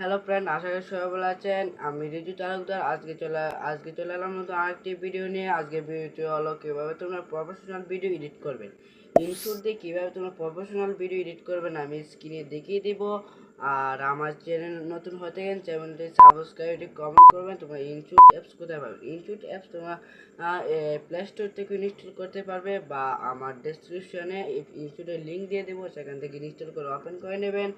Hello friend, আশা করি সবাই ভালো আছেন। আমি রিজু তালুকদার। আজকে চলে এলাম নতুন আরেকটি ভিডিও নিয়ে। আজকে ভিডিওটি হলো কীভাবে তোমরা প্রফেশনাল ভিডিও এডিট করবে। ইনশুট দিয়ে কীভাবে তোমরা প্রফেশনাল ভিডিও এডিট করবেন আমি স্ক্রিনে দেখিয়ে দিব। আর আমার চ্যানেল নতুন হয়ে থাকেন, চ্যানেলটি সাবস্ক্রাইব কমেন্ট করবেন। তোমরা ইনশুট অ্যাপস কোথায় পাবে? ইনশুট অ্যাপস তোমরা প্লে স্টোর থেকে ইনস্টল করতে পারবে, বা আমার ডেসক্রিপশনে ইনশুটের লিঙ্ক দিয়ে দেবো, সেখান থেকে ইনস্টল করে ওপেন করে নেবেন।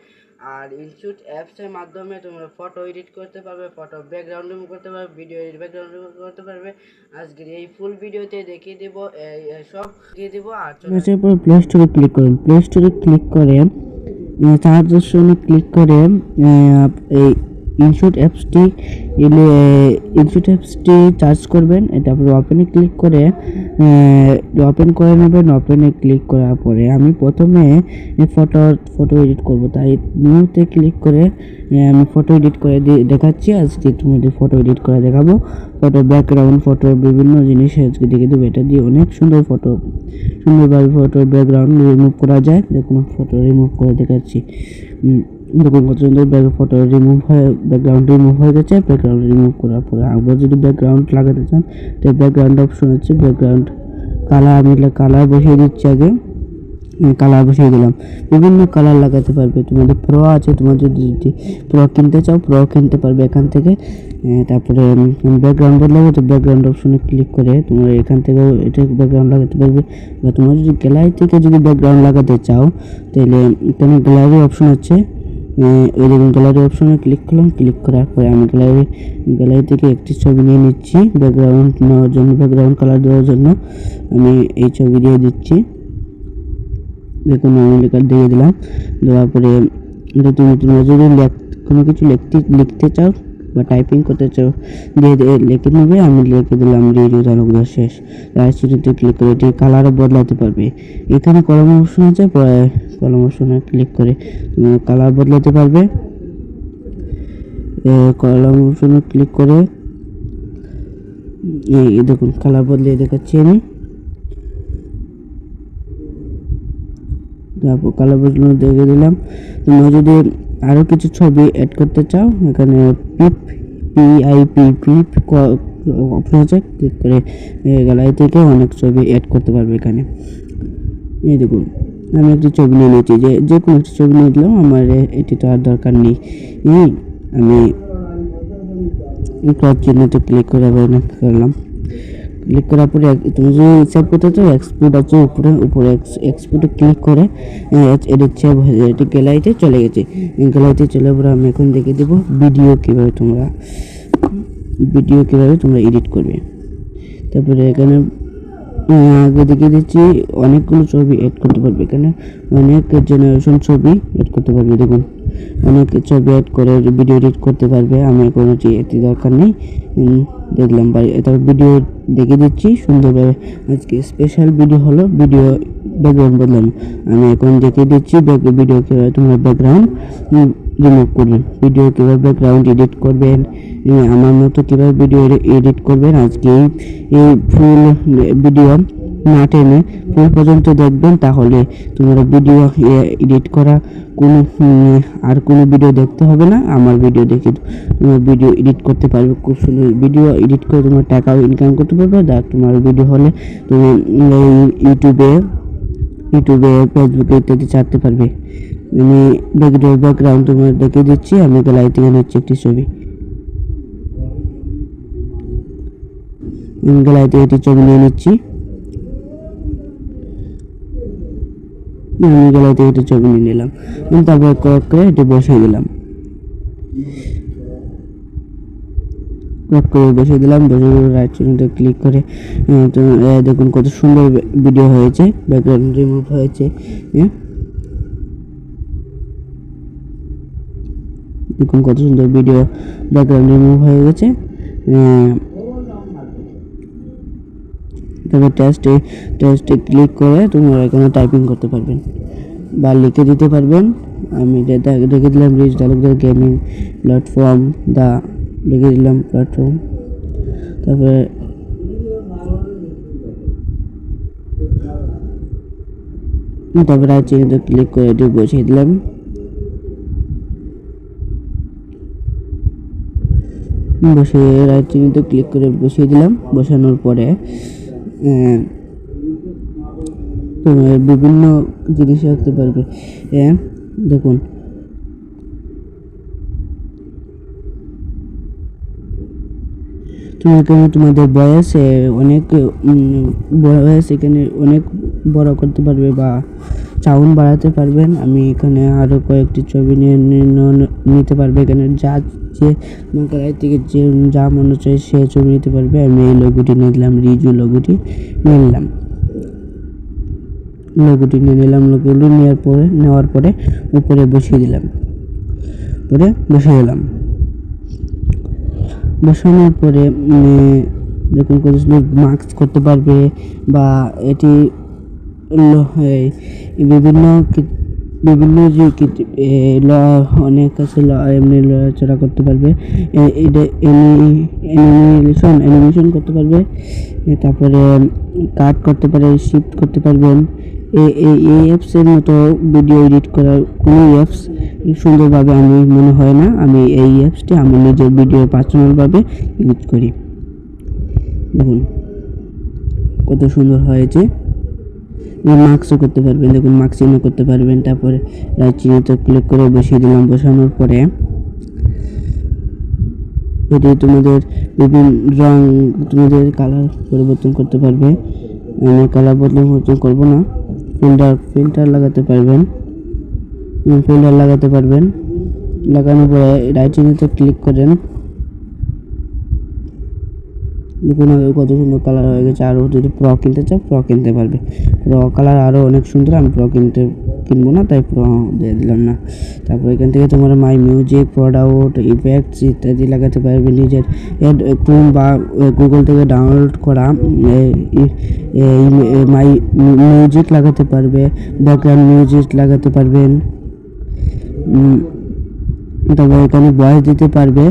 আর ইনশুট অ্যাপসের মাধ্যমে তোমরা ফটো এডিট করতে পারবে, ফটো ব্যাকগ্রাউন্ড রিমুভ করতে পারবে, ভিডিও ব্যাকগ্রাউন্ড রিমুভ করতে পারবে। আজকের এই ফুল ভিডিওতে দেখিয়ে দেব, সব দেখিয়ে দেবো। আর পর প্লে স্টোরে ক্লিক করুন। প্লে স্টোরে ক্লিক করে সার্চ অপশনে ক্লিক করে এই ইনশুট অ্যাপসটি সার্চ করবেন। তারপরে ওপেনে ক্লিক করে ওপেন করে নেবেন। ওপেনে ক্লিক করার পরে আমি প্রথমে ফটো এডিট করব, তাই নিউতে ক্লিক করে আমি ফটো এডিট করে দেখাচ্ছি। আজকে তোমাদের ফটো এডিট করে দেখাবো। ফটো ব্যাকগ্রাউন্ড, ফটো বিভিন্ন জিনিস আজকে দেখে দেবো। এটা দিয়ে অনেক সুন্দরভাবে ফটো ব্যাকগ্রাউন্ড রিমুভ করা যায়। দেখুন ফটো রিমুভ করে দেখাচ্ছি। দেখুন কত সুন্দর ফটো ব্যাকগ্রাউন্ড রিমুভ হয়ে গেছে। ব্যাকগ্রাউন্ড রিমুভ করার পরে আবার যদি ব্যাকগ্রাউন্ড লাগাতে চান, তো ব্যাকগ্রাউন্ড অপশন আছে। ব্যাকগ্রাউন্ড কালার আমি কালার বসিয়ে দিচ্ছি। আগে কালার বসিয়ে দিলাম। বিভিন্ন কালার লাগাতে পারবে। তোমাদের প্রো আছে, তোমার যদি প্রো কিনতে চাও প্রো কিনতে পারবে এখান থেকে। তারপরে ব্যাকগ্রাউন্ড বদলাবো, তো ব্যাকগ্রাউন্ড অপশনে ক্লিক করে তোমরা এখান থেকেও এটা ব্যাকগ্রাউন্ড লাগাতে পারবে। বা তোমরা যদি গ্যালারি থেকে যদি ব্যাকগ্রাউন্ড লাগাতে চাও, তাহলে এখানে গ্যালারি অপশন আছে। ওই দেখুন গ্যালারি অপশনে ক্লিক করলাম। ক্লিক করার পরে আমি গ্যালারি থেকে একটি ছবি নিয়ে নিচ্ছি ব্যাকগ্রাউন্ড নেওয়ার জন্য, ব্যাকগ্রাউন্ড কালার দেওয়ার জন্য আমি এই ছবি দিয়ে দিচ্ছি। দেখুন আমি লেখা দিয়ে দিলাম। দেওয়ার পরে তোমরা যদি কোনো কিছু লিখতে চাও বা টাইপিং করতে চাও, দিয়ে লিখে নেবে। আমি লিখে দিলাম রিজু তালুকদার শেষ। রাইটে ক্লিক করে এটি কালারও বদলাতে পারবে। এখানে কলম অপশন আছে, কলম অপশনে ক্লিক করে কালার বদলাতে পারবে। কলম অপশনে ক্লিক করে এই দেখুন কালার বদলিয়ে দেখাচ্ছি আমি। তারপর কালার বদলানো দেখে দিলাম। তোমরা যদি আরও কিছু ছবি অ্যাড করতে চাও, এখানে পিপ অপশন আছে। ক্লিক করে গ্যালারি থেকে অনেক ছবি অ্যাড করতে পারবে এখানে। এই দেখুন আমি একটি ছবি নিয়ে নিয়েছি, যে কোনো একটি ছবি নিয়ে দিলাম। আমার এটি তো আর দরকার নেই। আমি ক্রপ চিহ্নতে ক্লিক করে করলাম। ক্লিক করার পরে তুমি যদি সেভ করতে চাও, এক্সপোর্ট আছে উপরে এক্সপোর্টে ক্লিক করে এডিট সেভ হয়ে যায়। এটি গ্যালারিতে চলে গেছে। গ্যালারিতে চলে পরে আমি এখন দেখে দেবো ভিডিও কীভাবে তোমরা এডিট করবে। তারপরে এখানে আগে দেখিয়ে দিচ্ছি অনেকগুলো ছবি এড করতে পারবে। এখানে অনেক জেনারেশন ছবি এড করতে পারবে। দেখুন অনেক ছবি এড করে ভিডিও এডিট করতে পারবে। আমি কোনো এটি দরকার নেই, দেখলাম। তারপর ভিডিও দেখিয়ে দিচ্ছি সুন্দরভাবে। আজকে স্পেশাল ভিডিও হলো ভিডিও ব্যাকগ্রাউন্ড বদলানো। আমি এখন দেখিয়ে দিচ্ছি ভিডিও কীভাবে তোমরা ব্যাকগ্রাউন্ড রিমুভ করবেন, ভিডিও কীভাবে ব্যাকগ্রাউন্ড এডিট করবেন, আমার মতো কীভাবে ভিডিও এডিট করবেন। আজকে এই ফুল ভিডিও না টেনে ফুল পর্যন্ত দেখবেন, তাহলে তোমরা ভিডিও এডিট করা কোনো ভিডিও দেখতে হবে না। আমার ভিডিও দেখে তোমার ভিডিও এডিট করতে পারবে। খুব সুন্দর ভিডিও এডিট করে তোমার টাকাও ইনকাম করতে পারবে। তোমার ভিডিও হলে তুমি ইউটিউবে ফেসবুকে ইত্যাদি ছাড়তে পারবে। আমি ব্যাকগ্রাউন্ড তোমার দেখে দিচ্ছি। আমি গ্যালারি থেকে নিচ্ছি একটি ছবি। গ্যালারিতে একটি ছবি নিয়ে নিচ্ছি। আমি গ্যালারিতে একটি ছবি নিয়ে নিলাম। তারপর ক্রপ করে এটি বসিয়ে দিলাম। বসিয়ে রাইট চিহ্নতে ক্লিক করে দেখুন কত সুন্দর ভিডিও হয়েছে, ব্যাকগ্রাউন্ড রিমুভ হয়েছে। দেখুন কত সুন্দর ভিডিও ব্যাকগ্রাউন্ড রিমুভ হয়ে গেছে। তবে টেক্সটে ক্লিক করে তোমরা এখানে টাইপিং করতে পারবেন বা লিখে দিতে পারবেন। আমি লিখে দিলাম রিজু তালুকদার গেমিং প্ল্যাটফর্ম লিখে দিলাম প্ল্যাটফর্ম। তারপরে রাইট চিহ্নতে ক্লিক করে এটি বসিয়ে দিলাম। বসিয়ে রাইট চিহ্নিত ক্লিক করে বসিয়ে দিলাম। বসানোর পরে তোমার বিভিন্ন জিনিস রাখতে পারবে। দেখুন তুমি এখানে তোমাদের বয়স অনেক বয়স এখানে অনেক বড় করতে পারবে বা সাউন্ড বাড়াতে পারবেন। আমি এখানে আরও কয়েকটি ছবি নিতে পারবে। এখানে যা যে গ্যালারি থেকে যে যা মনে চায় সে ছবি নিতে পারবে। আমি এই লোগোটি নিলাম, রিজু লোগোটি নিলাম। লোগোটি নেওয়ার পরে উপরে বসিয়ে দিলাম। বসানোর পরে দেখুন কত সুন্দর মাস্ক করতে পারবে বা এটি বিভিন্ন যে অনেক আছে এমনি লড়াচড়া করতে পারবে। অ্যানিমেশন করতে পারবে। তারপরে কাট করতে পারে, শিফট করতে পারবেন। এই অ্যাপসের মতো ভিডিও এডিট করার কোনো অ্যাপস সুন্দরভাবে আমি মনে হয় না। আমি এই অ্যাপসটি আমার নিজের ভিডিও পার্সোনালভাবে ইউজ করি। দেখুন কত সুন্দর হয়েছে। মাস্কও করতে পারবেন, দেখুন মাস্ক চিহ্ন করতে পারবেন। তারপরে রাইট চিহ্নিতে ক্লিক করে বসিয়ে দিলাম। বসানোর পরে এটি তোমাদের বিভিন্ন রং, তোমাদের কালার পরিবর্তন করতে পারবে। আমি কালার পরিবর্তন করবো না। ফিল্টার লাগাতে পারবেন। লাগানোর পরে রাইট চিহ্নিতে ক্লিক করেন। দেখুন কত সুন্দর কালার হয়ে গেছে। আরও যদি প্রো কিনতে চাও প্রো কিনতে পারবে। প্রো কালার আরও অনেক সুন্দর। আমি প্রো কিনবো না, তাই প্রো দিয়ে দিলাম না। তারপর এখান থেকে তোমরা মাই মিউজিক, প্রোডাক্ট, ইফেক্টস ইত্যাদি লাগাতে পারবে। নিজের ক্রোম বা গুগল থেকে ডাউনলোড করা মাই মিউজিক লাগাতে পারবে, ব্যাকগ্রাউন্ড মিউজিক লাগাতে পারবেন। তারপর এখানে ভয়েস দিতে পারবে,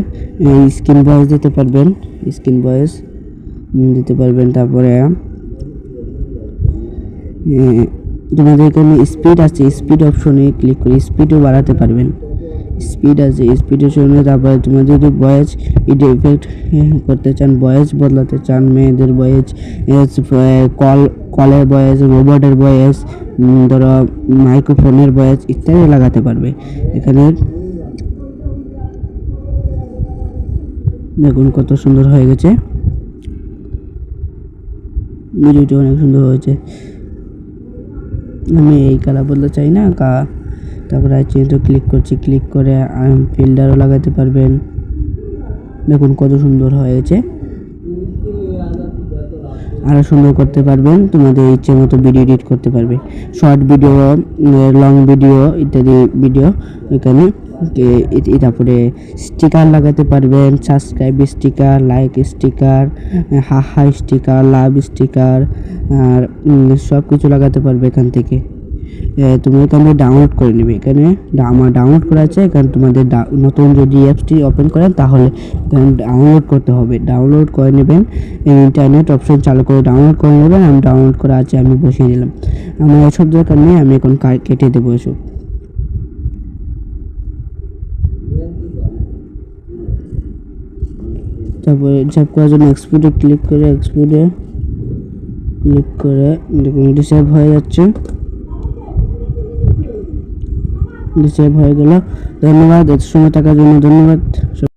স্ক্রিন ভয়েস দিতে পারবেন। তারপরে তোমাদের এখানে স্পিড আছে, স্পিড অপশনে ক্লিক করে স্পিডও বাড়াতে পারবেন। স্পিড আছে, স্পিডের জন্য। তারপরে তোমরা যদি ভয়েস ইফেক্ট করতে চান, ভয়েস বদলাতে চান, মেয়েদের ভয়েস, কলের ভয়েস, রোবটের ভয়েস, ধরো মাইক্রোফোনের ভয়েস ইত্যাদি লাগাতে পারবে। এখানে দেখুন কত সুন্দর হয়ে গেছে। ভিডিওটি অনেক সুন্দর হয়েছে। আমি এই কালার বদলে চাই না। তারপরে চিহ্নিত ক্লিক করছি। ক্লিক করে ফিল্টারও লাগাতে পারবেন। দেখুন কত সুন্দর হয়েছে। আরও সুন্দর করতে পারবেন। তোমাদের ইচ্ছে মতো ভিডিও এডিট করতে পারবে। শর্ট ভিডিও, লং ভিডিও ইত্যাদি ভিডিও এখানে। তারপরে স্টিকার লাগাতে পারবেন। সাবস্ক্রাইব স্টিকার, লাইক স্টিকার, হাহা স্টিকার, লাভ স্টিকার আর সব কিছু লাগাতে পারবে এখান থেকে। তুমি এখানে ডাউনলোড করে নেবে। এখানে আমার ডাউনলোড করা আছে। এখানে তোমাদের নতুন যদি অ্যাপসটি ওপেন করেন তাহলে ডাউনলোড করতে হবে। ডাউনলোড করে নেবেন, ইন্টারনেট অপশন চালু করে ডাউনলোড করে নেবেন। আমি ডাউনলোড করা আছে, আমি বসিয়ে দিলাম। আমার এসব দরকার নেই, আমি এখন কেটে দেবো এসব। তারপরে সেভ করার জন্য এক্সপোর্টে ক্লিক করে দেখুন এটি সেভ হয়ে যাচ্ছে। সেভ হয়ে গেল। ধন্যবাদ। এত সময় থাকার জন্য ধন্যবাদ।